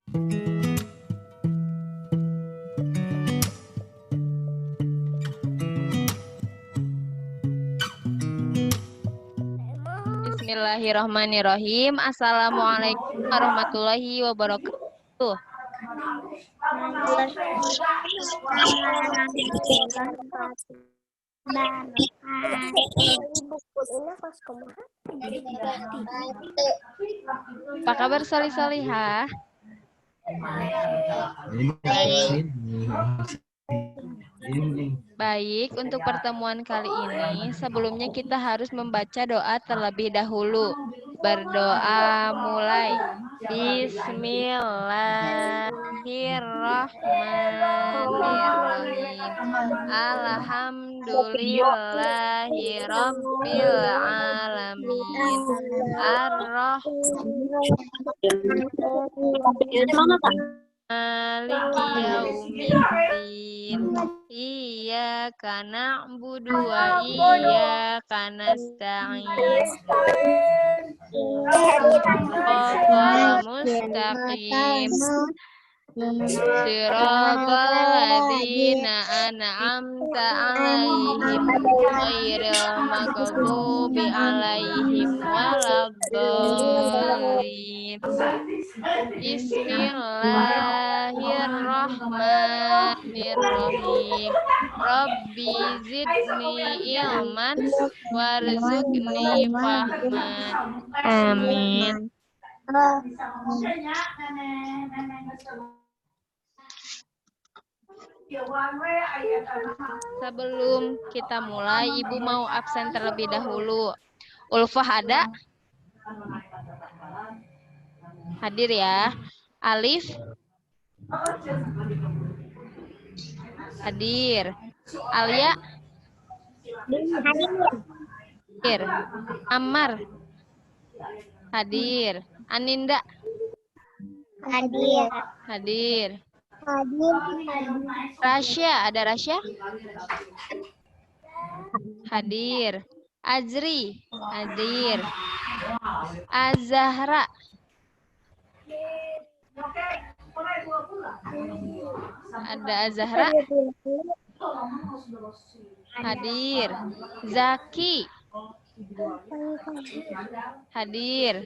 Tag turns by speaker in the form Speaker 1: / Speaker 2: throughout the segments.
Speaker 1: Bismillahirrahmanirrahim. Assalamualaikum warahmatullahi wabarakatuh. Apa kabar Solih-Solihah? Baik, untuk pertemuan kali ini, sebelumnya kita harus membaca doa terlebih dahulu. Berdoa mulai. Bismillahirrahmanirrahim. Alhamdulillahirabbil alamin. Maliki yaumiddin. Iyyaka na'budu wa iyyaka nasta'in. Shiratal mustaqim. Shiratal ladzina an'amta 'alaihim ghairil maghdubi 'alaihim waladdallin. Bismillahirrahmanirrahim. Rabbi zidni ilman warzuqni fahman. Amin. Sebelum kita mulai, Ibu mau absen terlebih dahulu. Ulfah ada? Hadir ya. Alif? Hadir. Alia? Hadir. Ammar? Hadir. Aninda?
Speaker 2: Hadir.
Speaker 1: Hadir.
Speaker 2: Hadir.
Speaker 1: Rasya, ada Rasya? Hadir. Azri? Hadir. Azahra? Ada Azahra? Hadir. Zaki? Hadir.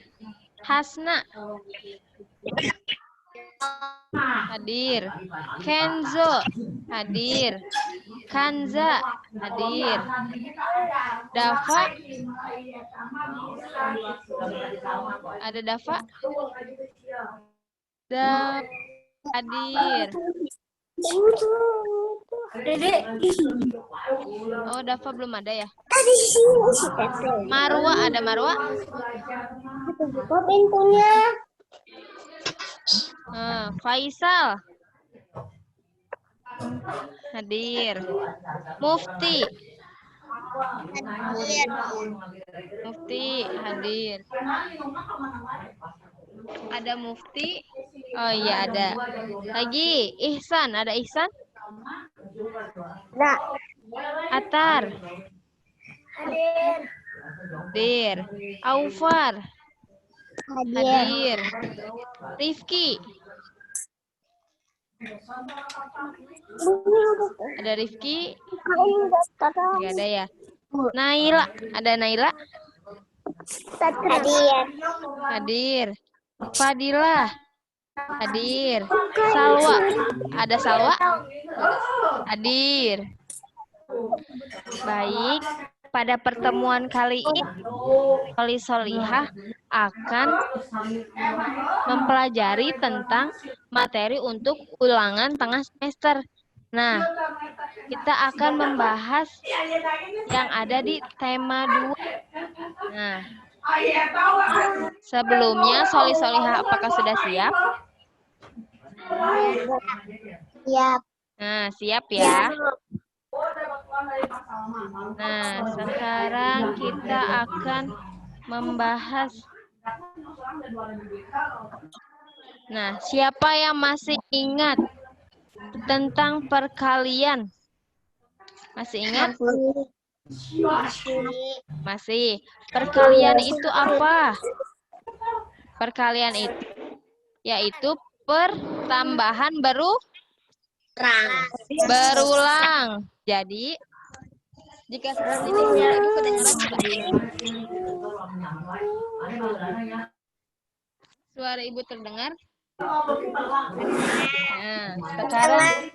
Speaker 1: Hasna? Hadir. Kenzo? Hadir. Kanza? Hadir. Dafa? Ada Dafa? Hadir. Oh, Dafa belum ada ya? Marwa, ada Marwa?
Speaker 2: Pintunya.
Speaker 1: Faisal? Hadir. Mufti?
Speaker 2: Hadir.
Speaker 1: Mufti hadir. Ada Mufti? Oh iya ada. Lagi Ihsan, ada Ihsan?
Speaker 2: Nah.
Speaker 1: Atar?
Speaker 2: Hadir.
Speaker 1: Hadir. Aufar? Hadir. Rifki? Ada Rifki? Nggak ada ya? Naila? Ada Naila?
Speaker 2: Hadir.
Speaker 1: Hadir. Fadilah? Hadir. Salwa? Ada Salwa? Hadir. Baik, pada pertemuan kali ini Solih-Solihah akan mempelajari tentang materi untuk ulangan tengah semester. Nah, kita akan membahas yang ada di tema 2. Nah, sebelumnya Solih-Solihah apakah sudah siap?
Speaker 2: Siap.
Speaker 1: Nah, siap ya. Nah, sekarang kita akan membahas. Nah, siapa yang masih ingat tentang perkalian? Masih ingat? Masih. Perkalian itu apa? Perkalian itu yaitu pertambahan
Speaker 2: Perang.
Speaker 1: berulang. Jadi, jika seperti ini, suara ibu kedengaran tidak? Suara ibu terdengar? Nah, sekarang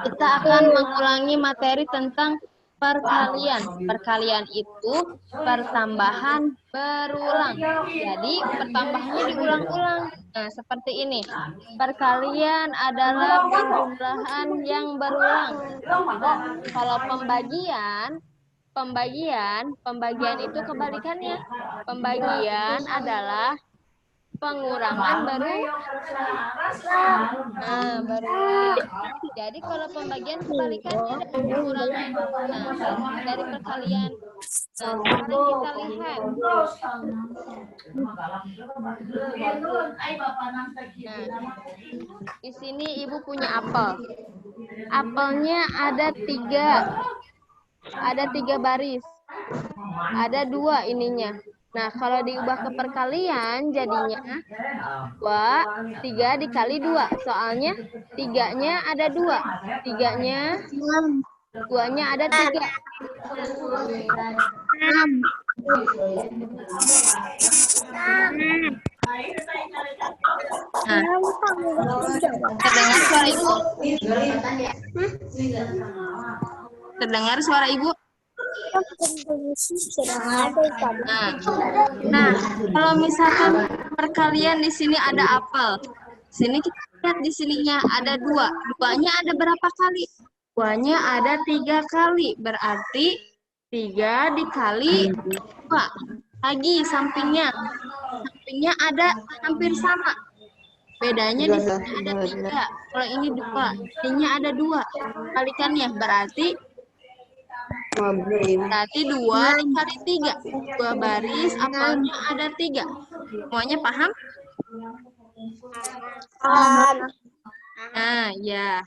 Speaker 1: kita akan mengulangi materi tentang perkalian. Perkalian itu pertambahan berulang. Jadi, pertambahannya diulang-ulang. Nah, seperti ini. Perkalian adalah penjumlahan yang berulang. Nah, kalau pembagian itu kebalikannya. Pembagian adalah pengurangan berulang. Jadi kalau pembagian kebalikannya dari pengurangan. Nah, dari perkalian. Nah, sekarang kita lihat. Nah, di sini ibu punya apel. Apelnya ada 3 baris. Ada 2 ininya. Nah, kalau diubah ke perkalian jadinya 3 dikali 2. Soalnya 3-nya ada 2. 3-nya 2-nya ada 3. Nah, terdengar suara ibu? Terdengar suara ibu? Nah, kalau misalkan perkalian di sini ada apel. Sini kita lihat di sininya ada 2. 2-nya ada berapa kali? 2-nya ada 3 kali. Berarti 3 dikali 2. Lagi sampingnya. Sampingnya ada hampir sama. Bedanya di sini ada 3. Kalau ini 2. Ininya ada 2. Kalikannya berarti 2 dikali 3. 2 baris, apelnya ada 3. Semuanya paham? Nah, ya.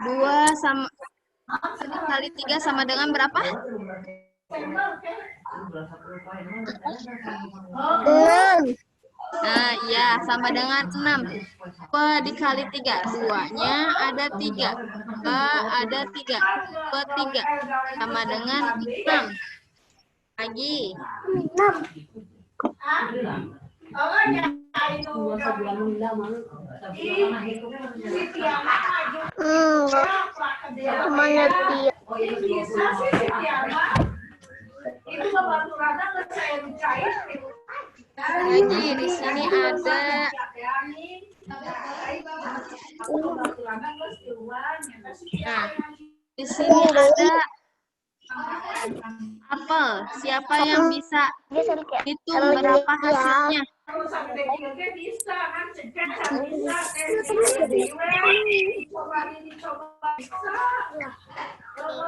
Speaker 1: 2 dikali 3 sama dengan berapa?
Speaker 2: 6.
Speaker 1: Nah, ya, sama dengan 6. 2 dikali 3. 2-nya ada 3. 2 ada 3. 2, 3. Sama dengan 6. Lagi.
Speaker 2: 6.
Speaker 1: Lagi di sini ada di sini ada apel. Siapa yang bisa hitung berapa hasilnya?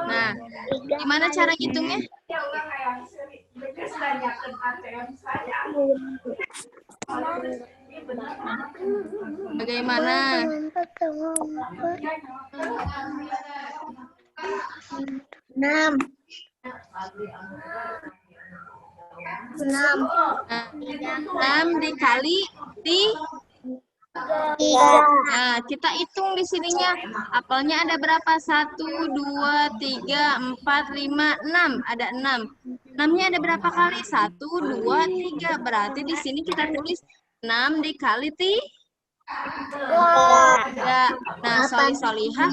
Speaker 1: Nah, gimana cara hitungnya? Bagaimana?
Speaker 2: 6.
Speaker 1: 6 dikali 3. Nah, kita hitung di sininya. Apelnya ada berapa? 1, 2, 3, 4, 5, 6. Ada 6. 6-nya ada berapa kali? 1, 2, 3. Berarti di sini kita tulis 6 dikali 3. Nah, solihah,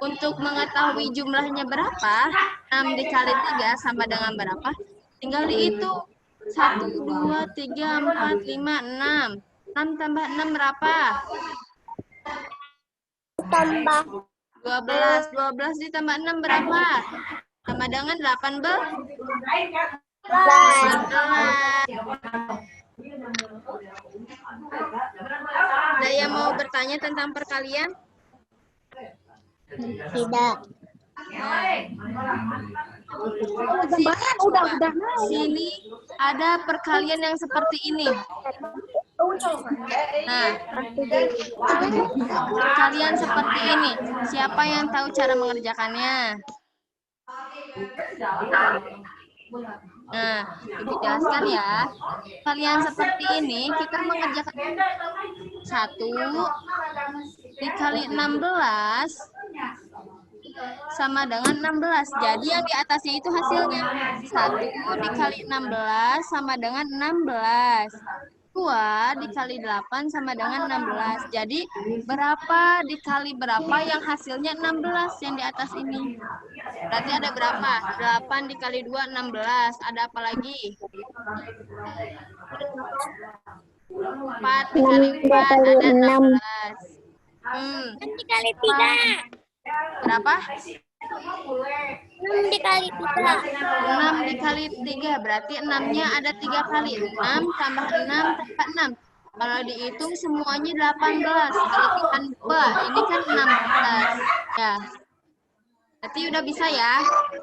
Speaker 1: untuk mengetahui jumlahnya berapa, 6 dikali 3 sama dengan berapa? Tinggal dihitung. 1, 2, 3, 4, 5, 6. 6 tambah 6 berapa?
Speaker 2: Tambah
Speaker 1: 12. 12 ditambah 6 berapa? Sama dengan 18. Ada yang mau bertanya tentang perkalian?
Speaker 2: tidak.
Speaker 1: Sini ada perkalian yang seperti ini. Nah, perkalian seperti ini. Siapa yang tahu cara mengerjakannya? Nah, Ibu jelaskan ya. Kalian seperti ini, kita mengerjakan 1 dikali 16 sama dengan 16. Jadi yang di atasnya itu hasilnya 1 dikali 16 sama dengan 16. 2 dikali 8 sama dengan 16. Jadi berapa dikali berapa yang hasilnya 16 yang di atas ini? Berarti ada berapa? 8 dikali 2, 16. Ada apa lagi? 4 dikali 4 ada 16.
Speaker 2: 6 dikali 3.
Speaker 1: Berapa?
Speaker 2: 6 dikali 3.
Speaker 1: 6 dikali 3. Berarti 6-nya ada 3 kali. 6 tambah 6 tambah 6. Kalau dihitung semuanya 18. Kelebihan 2. Ini kan 16. Ya. Berarti udah bisa ya.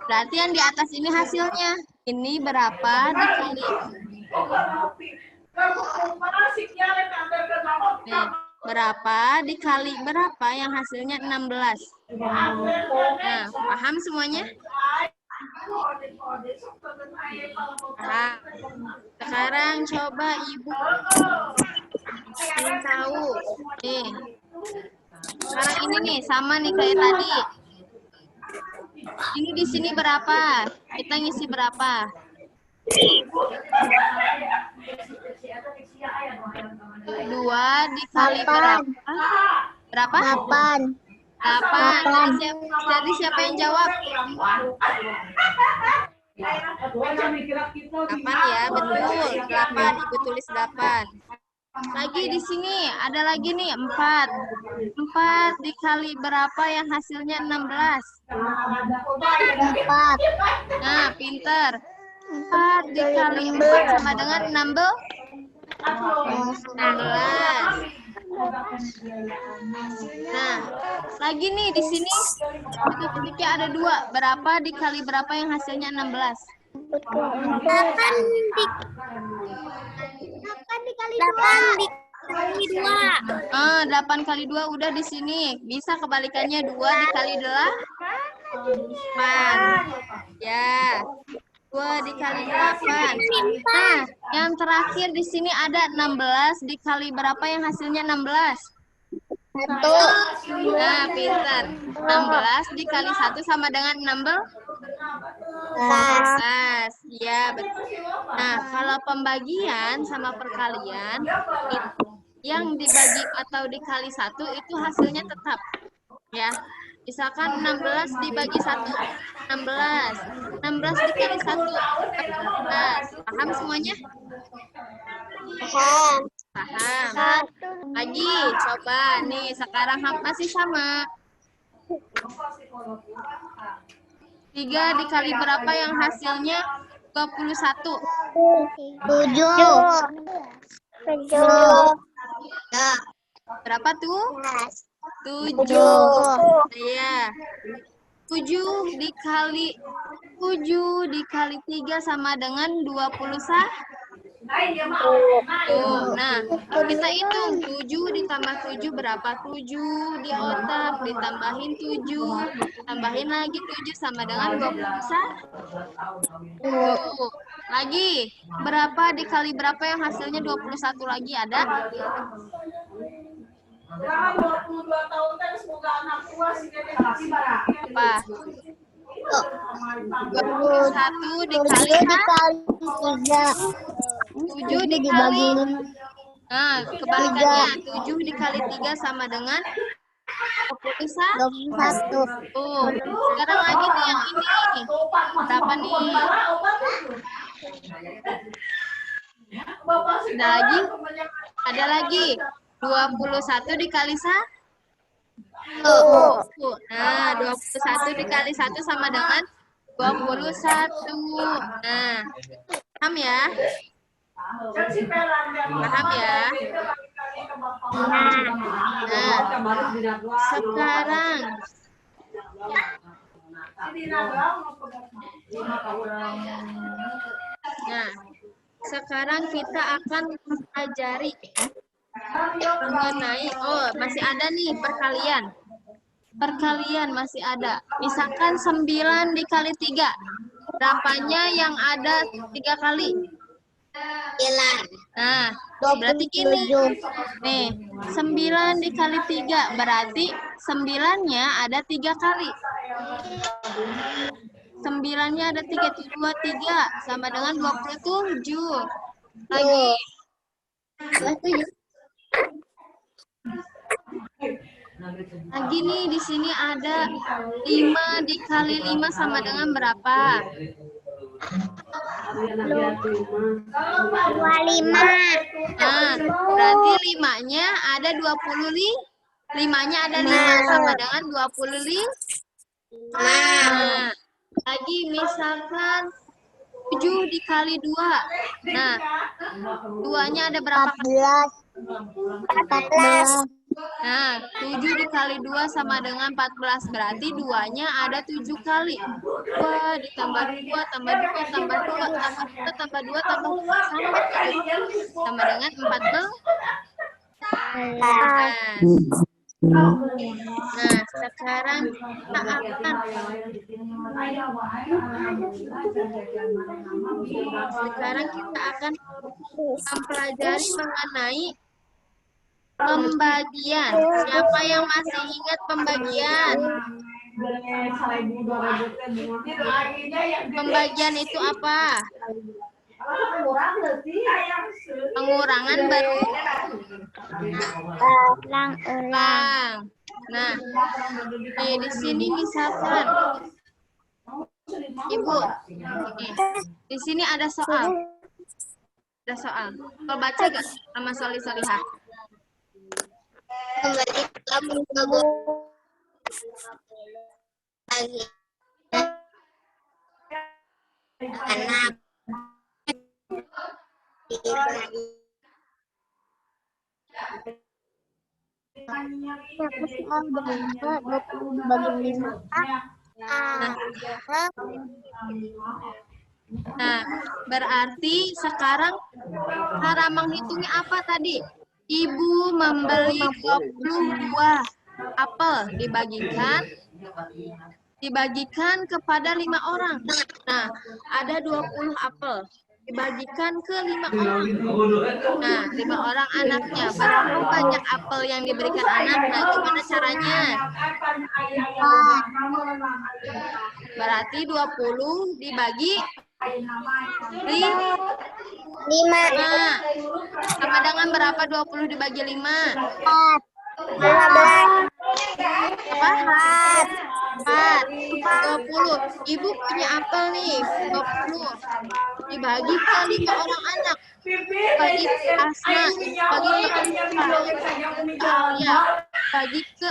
Speaker 1: Berarti yang di atas ini hasilnya. Ini berapa dikali. Nih, berapa dikali berapa yang hasilnya 16. Nah, paham semuanya? Paham. Sekarang coba Ibu ingin tahu. Nih. Sekarang ini nih sama nih kayak tadi. Ini di sini berapa? Kita ngisi berapa? 2 dikali berapa? Berapa?
Speaker 2: 8.
Speaker 1: 8. Jadi siapa yang jawab? 8 ya, betul. 8, Ibu tulis 8. Lagi di sini, ada lagi nih 4. 4 dikali berapa yang hasilnya 16?
Speaker 2: 4.
Speaker 1: Nah, pinter. 4 dikali 4 sama dengan 16. Nah, lagi nih di sini titik-titiknya ada 2. Berapa dikali berapa yang hasilnya 16?
Speaker 2: 8 dikali 2.
Speaker 1: 8 kali 2 udah di sini. Bisa kebalikannya 2 dikali 8. Ya. 2 dikali 8. Nah, yang terakhir di sini ada 16 dikali berapa yang hasilnya 16?
Speaker 2: 1.
Speaker 1: Nah, pintar. 16 dikali 1 sama dengan 16? Ya, betul. Nah, kalau pembagian sama perkalian, yang dibagi atau dikali 1 itu hasilnya tetap. Ya, misalkan 16 dibagi 1, 16. 16 dikali 1, 14. Paham semuanya? Paham. Lagi, coba nih, sekarang masih sama. 3 dikali berapa yang hasilnya 21?
Speaker 2: 7.
Speaker 1: Berapa tuh? 7. Iya. 7 dikali 3 sama dengan 21. Nah, kita hitung 7 ditambah 7 berapa? 7 di otak ditambahin 7, tambahin lagi 7 sama dengan 21. Lagi, berapa dikali berapa yang hasilnya 21 lagi ada?
Speaker 3: Jangan 22 tahun kan semoga anak tua sih
Speaker 1: Apa? 21 dikali
Speaker 2: 3.
Speaker 1: 7 dikali. Nah, kebalikannya 7 dikali 3 sama dengan 21. Oh, sekarang lagi nih yang ini. Berapa nih? Ada lagi. 21 dikali 1. Nah, 21 dikali 1 sama dengan 21. Nah, paham ya? Paham ya? Nah, sekarang kita akan mempelajari mengenai masih ada nih perkalian. Perkalian masih ada. Misalkan 9 dikali 3. Berapanya yang ada 3 kali?
Speaker 2: 9.
Speaker 1: Nah, berarti gini. Nih, 9 dikali 3. Berarti 9-nya ada 3 kali. 9-nya ada 3. 2, 3. Sama dengan 27. Lagi. Lagi nih, di sini ada 5 dikali 5 sama dengan berapa?
Speaker 2: 25.
Speaker 1: Nah, berarti 5-nya ada 20 5-nya ada 5 sama dengan 25. Nah, lagi misalkan 7 dikali 2. Nah, 2-nya ada berapa kali?
Speaker 2: 14.
Speaker 1: Nah, 7 dikali 2 sama dengan 14. Berarti 2-nya ada 7 kali. 2 ditambah 2, tambah 2, tambah 2, tambah 2, tambah 2, tambah 2, sama 7. Sama dengan 14. Nah, sekarang kita akan mempelajari mengenai pembagian. Siapa yang masih ingat pembagian? Pembagian itu apa? Pengurangan berulang. Nah, di sini misalkan Ibu, di sini ada soal. Ada soal. Kau baca gak sama Solihah?
Speaker 2: Anak
Speaker 1: Nah, berarti sekarang cara menghitungnya apa tadi? Ibu membeli 22 apel dibagikan kepada 5 orang. Nah, ada 20 apel dibagikan ke 5 orang. Nah, 5 orang anaknya. Berapa banyak apel yang diberikan anak? Nah, gimana caranya? Berarti 20 dibagi 5. Sama dengan berapa 20 dibagi 5?
Speaker 2: 15.
Speaker 1: Apa? 4. 20. Ibu punya apel nih, 20. Dibagi ke 5 orang anak. Bagi ke Asna, bagi ke Alia, bagi ke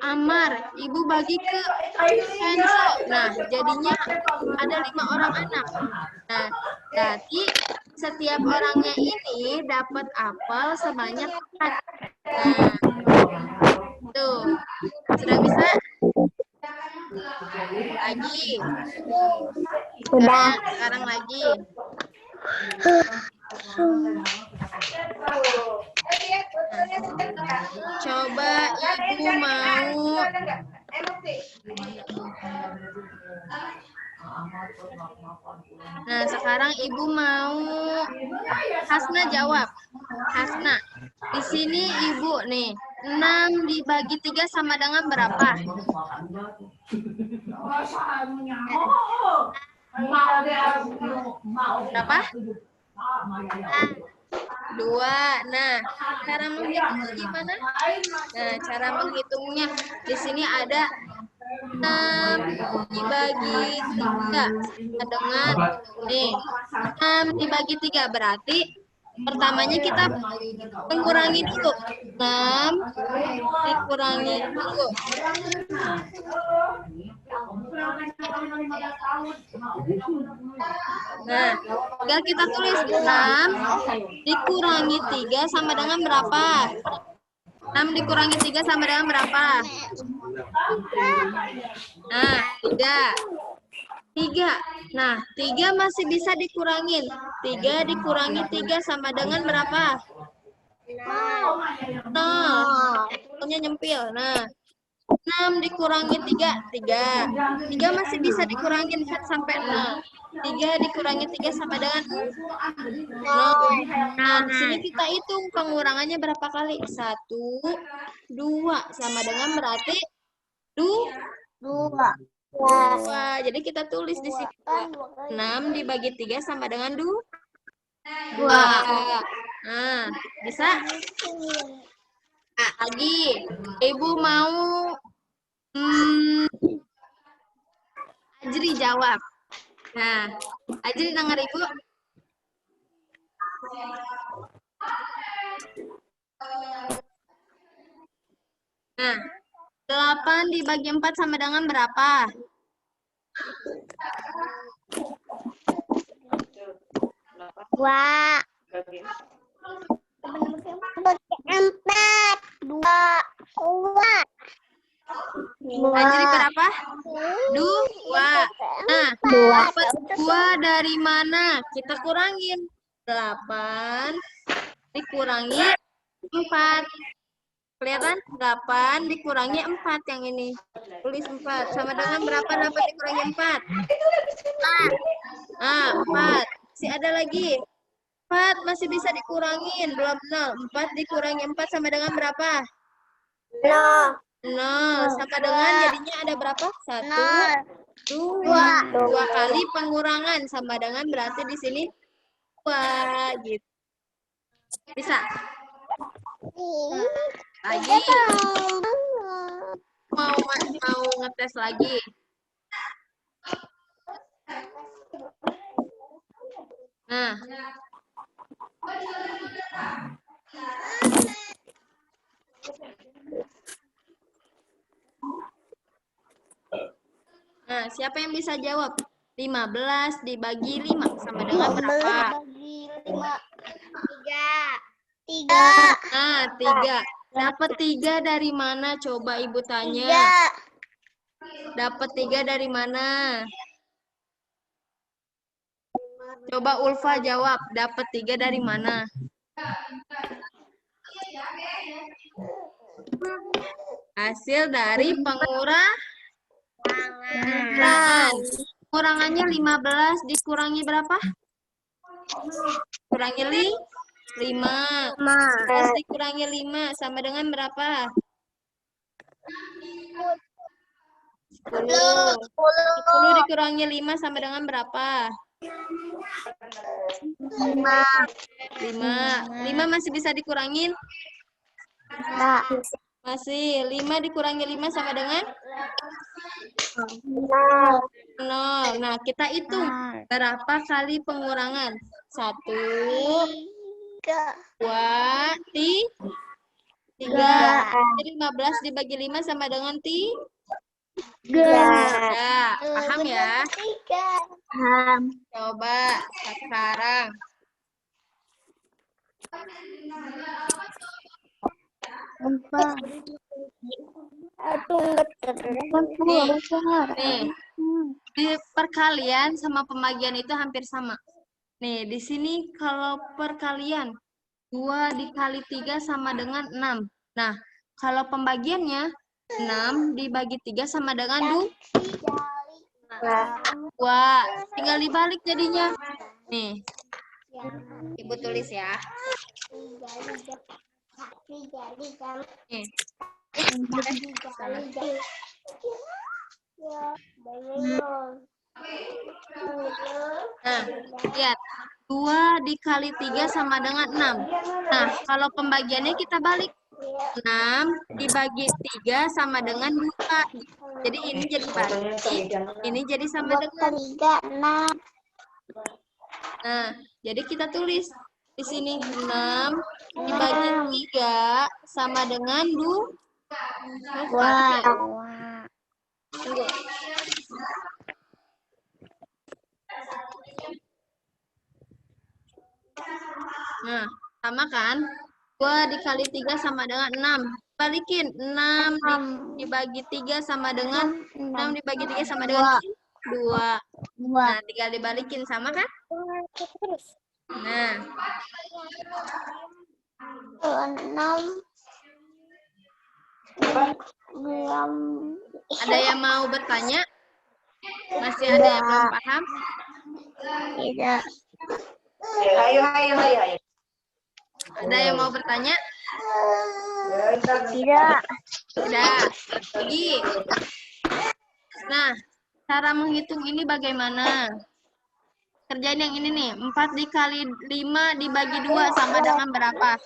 Speaker 1: Amar, ibu bagi ke Kenzo. Nah, jadinya ada 5 orang anak. Nah, berarti setiap orangnya ini dapat apel sebanyak 4. Nah, tuh. Sudah bisa? Lagi.
Speaker 2: Sudah.
Speaker 1: Sekarang lagi. Coba ibu mau. Nah, sekarang ibu mau Hasna jawab. Hasna, di sini ibu nih, 6 dibagi 3 sama dengan berapa? Berapa? 2. Nah, cara menghitungnya gimana? Nah, cara menghitungnya di sini ada 6 dibagi 3 dengan nih 6 dibagi 3 berarti pertamanya kita mengurangi dulu. 6 dikurangi dulu. Nah, tinggal kita tulis 6 dikurangi 3 sama dengan berapa? 6 dikurangi 3 sama dengan berapa? Nah, 3. Nah, 3 masih bisa dikurangin. 3 dikurangi 3 sama dengan berapa? 0. Nya nyempil. Nah, 6 dikurangi 3. 3 masih bisa dikurangin sampai 0. 3 dikurangi 3 sama dengan 0. Nah, di sini kita hitung pengurangannya berapa kali? 1, 2. Sama dengan berarti 2. Jadi kita tulis di sini 6 dibagi 3 sama dengan 2. Nah, bisa? Lagi, Ibu mau Ajri jawab. Nah, Ajri dengar Ibu. Nah, 8 dibagi 4 sama dengan berapa?
Speaker 2: Dua. Empat. Dua.
Speaker 1: Ajri berapa? 2. Nah, dapat 2 dari mana? Kita kurangin. 8 dikurangi 4. Kelihatan? 8 dikurangi 4 yang ini. Tulis 4. Sama dengan berapa 8 dikurangi 4? 4. Masih ada lagi. 4 masih bisa dikurangin. Belum 0. 4 dikurangi 4 sama dengan berapa? 0. Sama dengan jadinya ada berapa? 1, 2. 2 kali pengurangan sama dengan berarti di sini 2 gitu. Bisa? Lagi. Mau ngetes lagi. Nah. Nah, siapa yang bisa jawab? 15 dibagi 5 sama dengan berapa?
Speaker 2: 3.
Speaker 1: Nah, 3. Dapat 3 dari mana? Coba Ibu tanya. Dapat 3 dari mana? Coba Ulfa jawab. Dapat 3 dari mana? Hasil dari pengurangan. Pengurangannya 15 dikurangi berapa? Kurangi 5. 15 dikurangi 5 sama dengan berapa? 10. 10 dikurangi 5 sama dengan berapa? 5 masih bisa dikurangin? Masih. 5 dikurangi 5 sama dengan? 0. Nah, kita hitung berapa kali pengurangan? 1, 2, 3. Jadi 15 dibagi 5 sama dengan 3. Paham ya?
Speaker 2: Paham.
Speaker 1: Coba sekarang. Nih, di perkalian sama pembagian itu hampir sama. Nih, di sini kalau perkalian 2 dikali 3 sama dengan 6. Nah, kalau pembagiannya 6 dibagi 3 sama dengan 2. Tinggal dibalik jadinya. Nih, Ibu tulis ya. Nih. Nah, lihat. 2 dikali 3 sama dengan 6. Nah, kalau pembagiannya kita balik. 6 dibagi 3 sama dengan 2. Jadi ini jadi balik. Ini jadi sama dengan
Speaker 2: 6.
Speaker 1: Nah, jadi kita tulis di sini 6 dibagi 3 sama dengan 2. Tunggu. Nah, sama kan? 2 dikali 3 sama dengan 6. Balikin. 6 dibagi 3 sama dengan 6 dibagi 3 sama dengan 2. Nah, tinggal dibalikin sama kan? Nah.
Speaker 2: 6.
Speaker 1: Ada yang mau bertanya? Masih ada yang belum paham?
Speaker 2: Tidak.
Speaker 3: Ayo.
Speaker 1: Ada yang mau bertanya?
Speaker 2: Tidak.
Speaker 1: Tidak. Lagi. Nah, cara menghitung ini bagaimana? Kerjain yang ini nih. 4 dikali 5 dibagi 2 sama dengan berapa?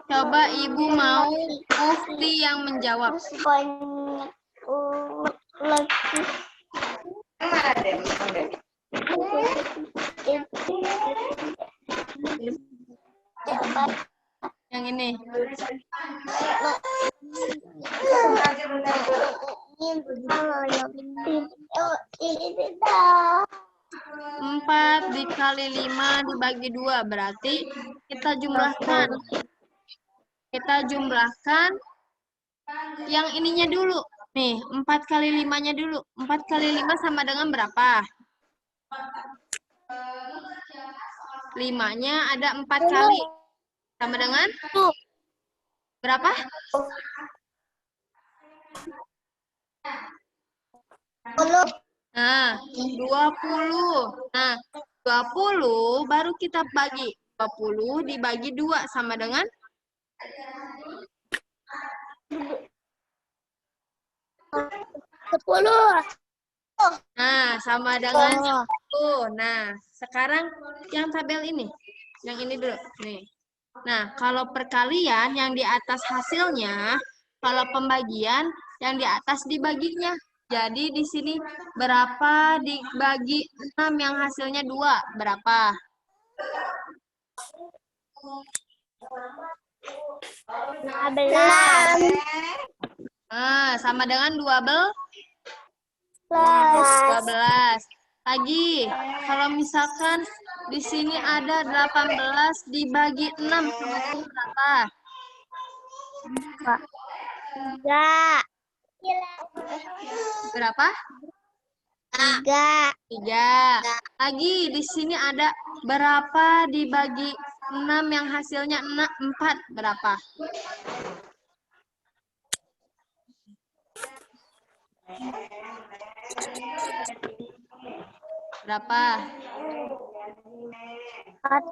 Speaker 1: Coba Ibu mau Mufti yang menjawab.
Speaker 2: Banyak lagi.
Speaker 1: Yang ini.
Speaker 2: Tidak.
Speaker 1: 4 dikali 5 dibagi 2. Berarti kita jumlahkan. Kita jumlahkan yang ininya dulu. Nih, 4 kali 5-nya dulu. 4 kali 5 sama dengan berapa? 5-nya ada 4 kali. Sama dengan berapa? Nah, 20. Nah, 20 baru kita bagi. 20 dibagi 2 sama dengan
Speaker 2: 10.
Speaker 1: Nah, sama dengan 10. Nah, sekarang yang tabel ini. Yang ini dulu. Nih. Nah, kalau perkalian yang di atas hasilnya, kalau pembagian yang di atas dibaginya. Jadi di sini berapa dibagi 6 yang hasilnya 2? Berapa? Nah, sama dengan 12. 12. Lagi, kalau misalkan di sini ada 18 dibagi 6 sama dengan berapa?
Speaker 2: Enggak.
Speaker 1: Berapa?
Speaker 2: 3.
Speaker 1: 3. Lagi, di sini ada berapa dibagi 6 yang hasilnya 4? Berapa? Berapa?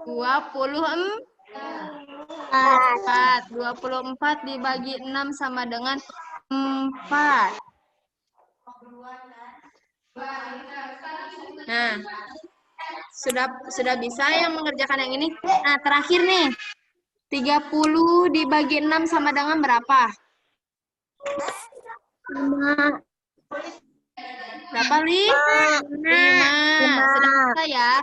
Speaker 1: 24. 24 dibagi 6 sama dengan 4. Nah, sudah bisa yang mengerjakan yang ini. Nah, terakhir nih. 30 dibagi 6 sama dengan berapa?
Speaker 2: 5.
Speaker 1: Berapa, Li? 5. Sudah bisa ya?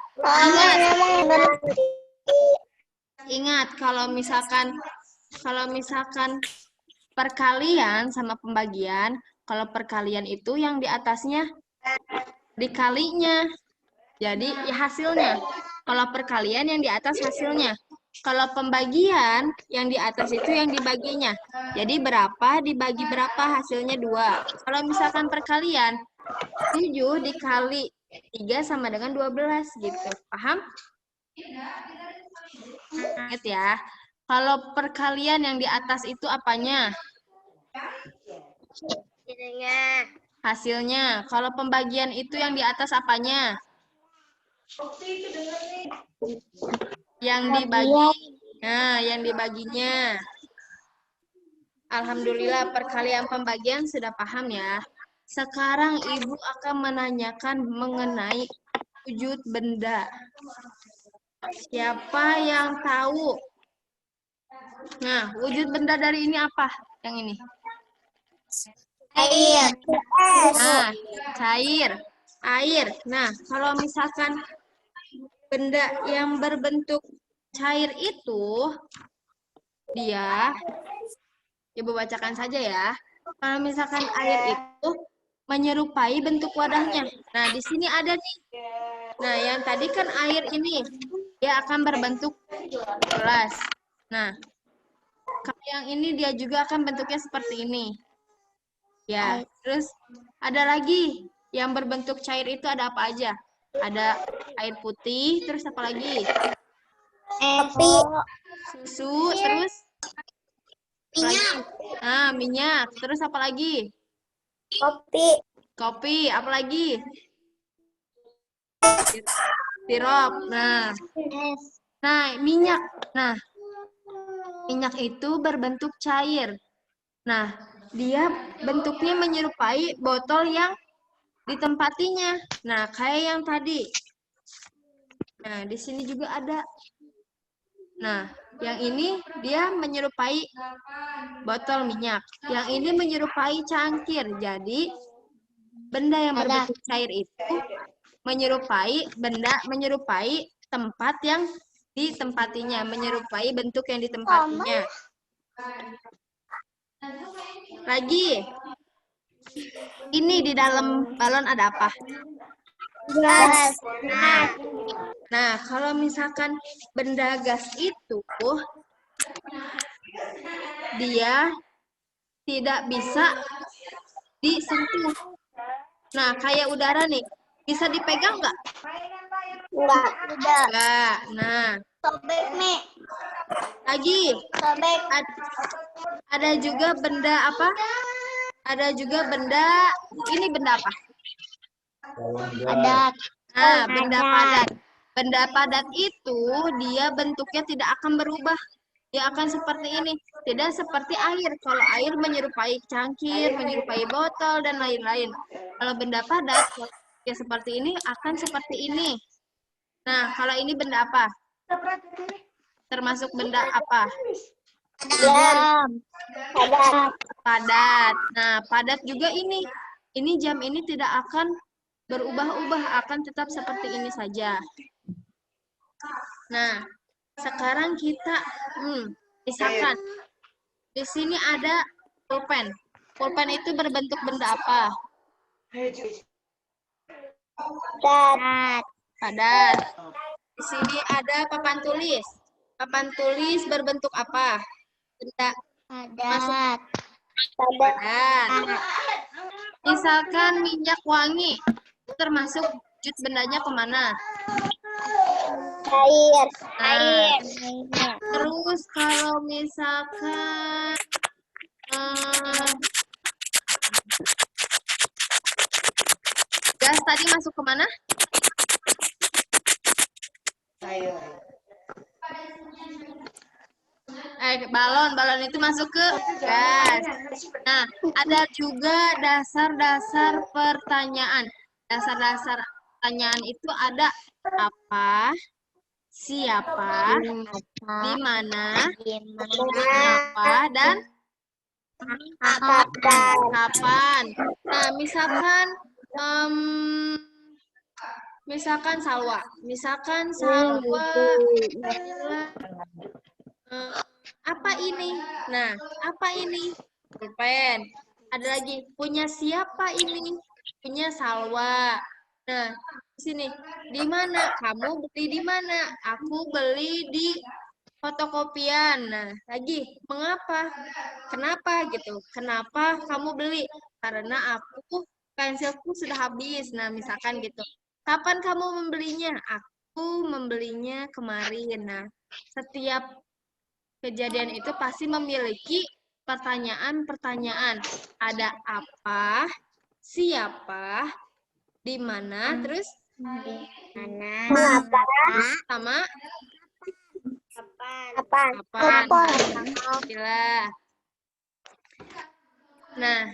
Speaker 1: Ingat, kalau misalkan perkalian sama pembagian, kalau perkalian itu yang di atasnya dikalinya. Jadi ya hasilnya. Kalau perkalian yang di atas hasilnya. Kalau pembagian yang di atas itu yang dibaginya. Jadi berapa dibagi berapa hasilnya 2. Kalau misalkan perkalian 7 dikali 3 sama dengan 12 gitu. Paham? Ingat ya. Kalau perkalian yang di atas itu apanya? Hasilnya. Kalau pembagian itu yang di atas apanya? Yang dibagi. Nah, yang dibaginya. Alhamdulillah perkalian pembagian sudah paham ya. Sekarang Ibu akan menanyakan mengenai wujud benda. Siapa yang tahu? Nah, wujud benda dari ini apa? Yang ini.
Speaker 2: Air.
Speaker 1: Nah, cair. Air. Nah, kalau misalkan benda yang berbentuk cair itu, dia, Ibu bacakan saja ya. Kalau misalkan air itu menyerupai bentuk wadahnya. Nah, di sini ada nih. Nah, yang tadi kan air ini, dia akan berbentuk gelas. Nah, kalau yang ini dia juga akan bentuknya seperti ini. Ya, terus ada lagi yang berbentuk cair itu ada apa aja? Ada air putih, terus apa lagi?
Speaker 2: Kopi.
Speaker 1: Susu, terus Minyak. Nah, minyak. Terus apa lagi?
Speaker 2: Kopi.
Speaker 1: Kopi. Apa lagi? Sirup. Nah, minyak. Nah, minyak itu berbentuk cair. Nah, dia bentuknya menyerupai botol yang ditempatinya. Nah, kayak yang tadi. Nah, di sini juga ada. Nah, yang ini dia menyerupai botol minyak. Yang ini menyerupai cangkir. Jadi, benda yang berbentuk cair itu menyerupai tempat yang ditempatinya, menyerupai bentuk yang ditempatinya. Lagi, ini di dalam balon ada apa?
Speaker 2: Gas.
Speaker 1: Nah, kalau misalkan benda gas itu, dia tidak bisa disentuh. Nah, kayak udara nih, bisa dipegang nggak?
Speaker 2: Enggak.
Speaker 1: Enggak. Nah,
Speaker 2: Sobek nih.
Speaker 1: lagi
Speaker 2: Sobek.
Speaker 1: ada juga benda apa? Ada juga benda, ini benda apa?
Speaker 2: Padat.
Speaker 1: Nah, benda padat. Benda padat itu dia bentuknya tidak akan berubah. Dia akan seperti ini. Tidak seperti air. Kalau air menyerupai cangkir, menyerupai botol, dan lain-lain. Kalau benda padat, ya seperti ini, akan seperti ini. Nah, kalau ini benda apa? Termasuk benda apa?
Speaker 2: Jam. Padat.
Speaker 1: Padat. Nah, padat juga ini. Ini jam ini tidak akan berubah-ubah, akan tetap seperti ini saja. Nah, sekarang kita, misalkan, di sini ada pulpen. Pulpen itu berbentuk benda apa?
Speaker 2: Padat.
Speaker 1: Padat. Di sini ada papan tulis. Papan tulis berbentuk apa? Benda
Speaker 2: Padat.
Speaker 1: padat. Misalkan minyak wangi, termasuk wujud bendanya kemana?
Speaker 2: Air.
Speaker 1: Nah, terus kalau misalkan gas tadi masuk kemana? Balon itu masuk ke gas. Nah, ada juga dasar-dasar pertanyaan. Dasar-dasar pertanyaan itu ada apa, siapa, di mana, kenapa, dan kapan. Nah, misalkan Salwa. Apa ini? Nah, apa ini? Pulpen. Ada lagi, punya siapa ini? Punya Salwa. Nah, di sini. Di mana? Kamu beli di mana? Aku beli di fotokopian. Nah, lagi, mengapa? Kenapa gitu? Kenapa kamu beli? Karena pensilku sudah habis. Nah, misalkan gitu. Kapan kamu membelinya? Aku membelinya kemarin. Nah, setiap kejadian itu pasti memiliki pertanyaan-pertanyaan. Ada apa, siapa, di mana, terus
Speaker 2: Mengapa?
Speaker 1: sama
Speaker 2: Kapan?
Speaker 1: Gila. Nah,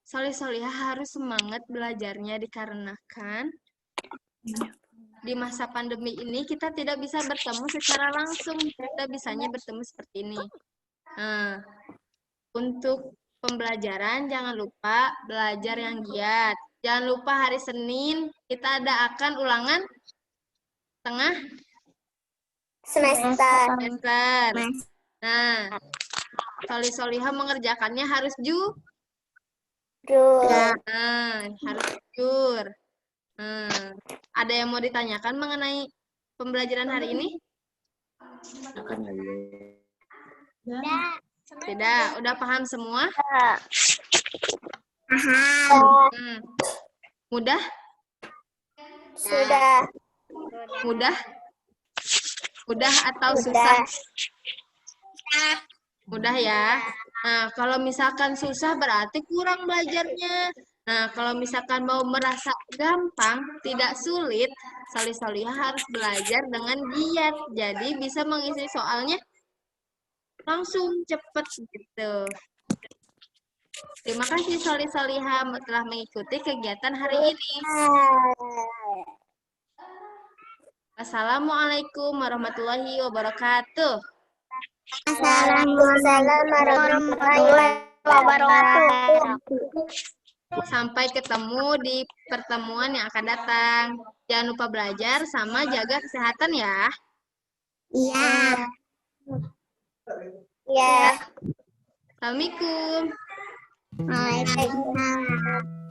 Speaker 1: Solih-solihah harus semangat belajarnya dikarenakan di masa pandemi ini kita tidak bisa bertemu secara langsung. Kita bisanya bertemu seperti ini. Nah, untuk pembelajaran jangan lupa belajar yang giat. Jangan lupa hari Senin kita akan ulangan tengah
Speaker 2: Semester.
Speaker 1: Nah, solih-solihah mengerjakannya harus jujur. Harus jujur. Ada yang mau ditanyakan mengenai pembelajaran hari ini? Tidak. Udah paham semua? Mudah?
Speaker 2: Sudah.
Speaker 1: Mudah? Mudah atau susah? Mudah ya. Nah, kalau misalkan susah berarti kurang belajarnya. Nah, kalau misalkan mau merasa gampang, tidak sulit, Solih-Solihah harus belajar dengan giat. Jadi bisa mengisi soalnya langsung cepet gitu. Terima kasih Solih-Solihah telah mengikuti kegiatan hari ini. Assalamualaikum warahmatullahi wabarakatuh.
Speaker 2: Assalamualaikum warahmatullahi wabarakatuh.
Speaker 1: Sampai ketemu di pertemuan yang akan datang. Jangan lupa belajar sama jaga kesehatan ya.
Speaker 2: Iya. Iya.
Speaker 1: Assalamualaikum.
Speaker 2: Waalaikumsalam.